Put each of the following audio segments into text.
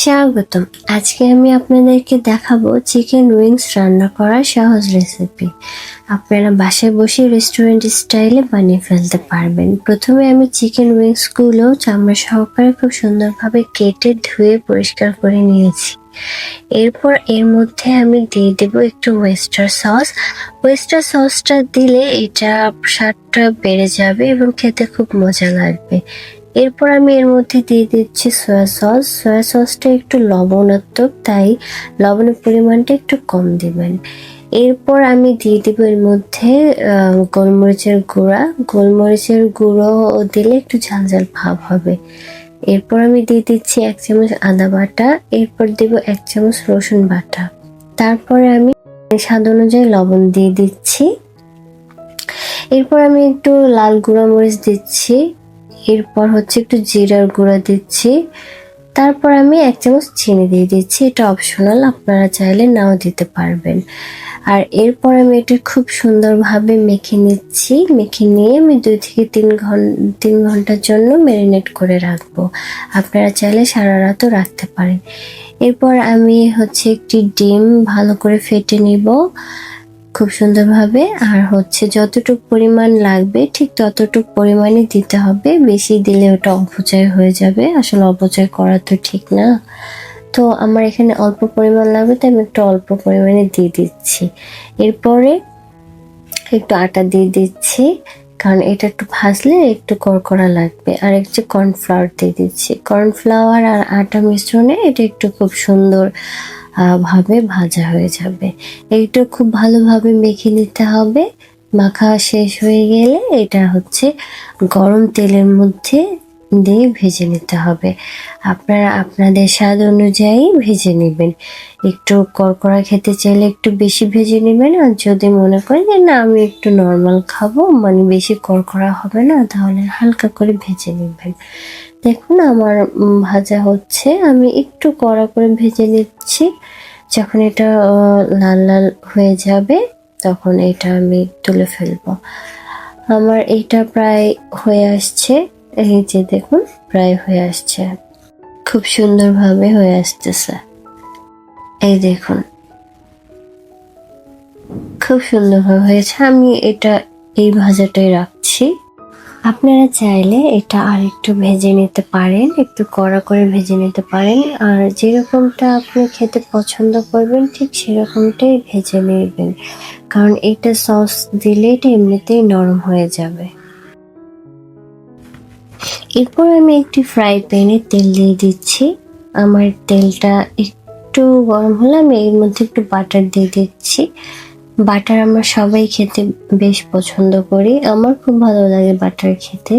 স্বাগতম। আজকে আমি আপনাদেরকে দেখাবো চিকেন উইংস রান্না করার সহজ রেসিপি। আপনারা বাসায় বসে রেস্টুরেন্ট স্টাইলে বানিয়ে ফেলতে পারবেন। প্রথমে আমি চিকেন উইংসগুলো চামড়া সহকারে খুব সুন্দরভাবে কেটে ধুয়ে পরিষ্কার করে নিয়েছি। এরপর এর মধ্যে আমি দিয়ে দেব একটু ওয়েস্টার সস। ওয়েস্টার সসটা দিলে এটা স্বাদটা বেড়ে যাবে এবং খেতে খুব মজা লাগবে। এরপর আমি এর মধ্যে দিয়ে দিচ্ছি সয়া সস। সয়া সসটা একটু লবণাত্মক, তাই লবণের পরিমাণটা একটু কম দিবেন। এরপর আমি দিয়ে দিব এর মধ্যে গোলমরিচের গুঁড়া। গোলমরিচের গুঁড়ো দিলে একটু ঝাল ঝাল ভাব হবে। এরপর আমি দিয়ে দিচ্ছি 1 চামচ আদা বাটা। এরপর দেব 1 চামচ রসুন বাটা। তারপরে আমি স্বাদ অনুযায়ী লবণ দিয়ে দিচ্ছি। এরপর আমি একটু লাল গুঁড়া মরিচ দিচ্ছি। এরপর হচ্ছে একটু জিরার গুঁড়া দিচ্ছি। তারপর আমি 1 চামচ চিনি দিয়ে দিচ্ছি। এটা অপশনাল, আপনারা চাইলে নাও দিতে পারবেন। আর এরপর আমি এটা খুব সুন্দরভাবে মেখে নিচ্ছি। মেখে নিয়ে আমি 2 থেকে 3 ঘন্টার জন্য ম্যারিনেট করে রাখবো। আপনারা চাইলে সারা রাতও রাখতে পারেন। এরপর আমি হচ্ছে একটি ডিম ভালো করে ফেটে নিব খুব সুন্দরভাবে। আর হচ্ছে যতটুকু পরিমাণ লাগবে ঠিক ততটুকু পরিমাণই দিতে হবে। বেশি দিলে ওটা অপচয় হয়ে যাবে, আসলে অপচয় করা তো ঠিক না। তো আমার এখানে অল্প পরিমাণ লাগবে, তাই আমি একটু অল্প পরিমাণে দিয়ে দিচ্ছি। এরপরে একটু আটা দিয়ে দিচ্ছি, কারণ এটা একটু ভাজলে একটু কড়কড়া লাগবে। আর একটু কর্নফ্লাওয়ার দিয়ে দিচ্ছি। কর্নফ্লাওয়ার আর আটা মিশ্রণে এটা একটু খুব সুন্দর ভাবে ভাজা হয়ে যাবে। এইটা খুব ভালোভাবে মেখে নিতে হবে। মাখা শেষ হয়ে গেলে এটা হচ্ছে গরম তেলের মধ্যে দিয়ে ভেজে নিতে হবে। আপনারা আপনাদের স্বাদ অনুযায়ী ভেজে নেবেন। একটু কড়কড়া খেতে চাইলে একটু বেশি ভেজে নেবেন। আর যদি মনে করেন যে না আমি একটু নর্মাল খাবো, মানে বেশি কড়কড়া হবে না, তাহলে হালকা করে ভেজে নেবেন। দেখুন আমার ভাজা হচ্ছে, আমি একটু কড়া করে ভেজে নিচ্ছি। যখন এটা লাল লাল হয়ে যাবে তখন এটা আমি তুলে ফেলবো। আমার এইটা প্রায় হয়ে আসছে। এই যে দেখুন প্রায় হয়ে আসছে, খুব সুন্দরভাবে হয়ে আসতেছে। এই দেখুন খুব সুন্দরভাবে হয়েছে। আমি এটা এই ভাজাটাই রাখছি। আপনারা চাইলে এটা আর একটু ভেজে নিতে পারেন, একটু কড়া করে ভেজে নিতে পারেন। আর যেরকমটা আপনি খেতে পছন্দ করবেন ঠিক সেরকমটাই ভেজে নেবেন, কারণ এটা সস দিলে এটা এমনিতেই নরম হয়ে যাবে। এরপর আমি একটি ফ্রাই প্যানে তেল দিয়ে দিচ্ছি। আমার তেলটা একটু গরম হলে আমি এর মধ্যে একটু বাটার দিয়ে দিচ্ছি। বাটার আমরা সবাই খেতে বেশ পছন্দ করি, আমার খুব ভালো লাগে বাটার খেতে।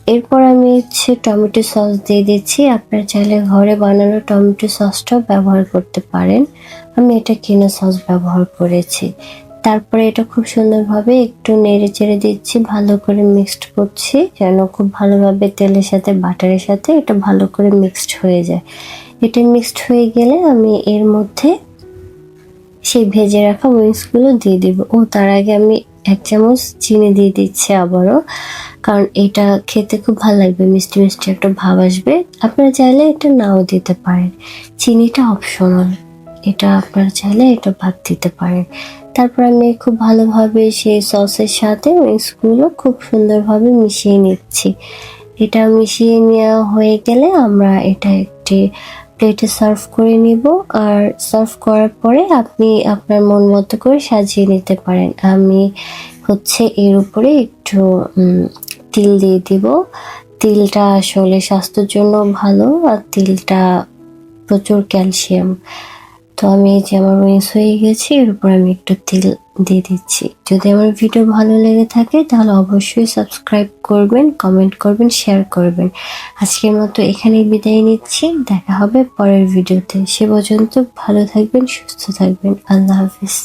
এরপর আমি হচ্ছে টমেটো সস দিয়ে দিচ্ছি। আপনারা চাইলে ঘরে বানানো টমেটো সসটাও ব্যবহার করতে পারেন, আমি এটা কেনা সস ব্যবহার করেছি। তারপরে এটা খুব সুন্দরভাবে একটু নেড়ে চেড়ে দিচ্ছি, ভালো করে মিক্সড করছি যেন খুব ভালোভাবে তেলের সাথে বাটারের সাথে এটা ভালো করে মিক্সড হয়ে যায়। এটা মিক্সড হয়ে গেলে আমি এর মধ্যে সেই ভেজে রাখা উইংসগুলো দিয়ে দিব। তার আগে আমি 1 চামচ চিনি দিয়ে দিচ্ছি আবারও, কারণ এটা খেতে খুব ভালো লাগবে, মিষ্টি মিষ্টি একটা ভাব আসবে। আপনারা চাইলে এটা নাও দিতে পারেন, চিনিটা অপশনাল, এটা আপনারা চাইলে এটা বাদ দিতে পারেন। তারপর আমি খুব ভালোভাবে সেই সসের সাথে উইংসগুলো খুব সুন্দরভাবে মিশিয়ে নিচ্ছি। এটা মিশিয়ে নেওয়া হয়ে গেলে আমরা এটা একটি প্লেটে সার্ভ করে নিব। আর সার্ভ করার পরে আপনি আপনার মন মতো করে সাজিয়ে নিতে পারেন। আমি হচ্ছে এর উপরে একটু তিল দিয়ে দিব। তিলটা আসলে স্বাস্থ্যের জন্য ভালো, আর তিলটা প্রচুর ক্যালসিয়াম। তো আমি এই যে আমার উইংস হয়ে গেছে, এর উপর আমি একটু তিল দিয়ে দিচ্ছি। যদি আমার ভিডিও ভালো লেগে থাকে তাহলে অবশ্যই সাবস্ক্রাইব করবেন, কমেন্ট করবেন, শেয়ার করবেন। আজকের মতো এখানেই বিদায় নিচ্ছি, দেখা হবে পরের ভিডিওতে। সে পর্যন্ত ভালো থাকবেন, সুস্থ থাকবেন। আল্লাহ হাফিজ।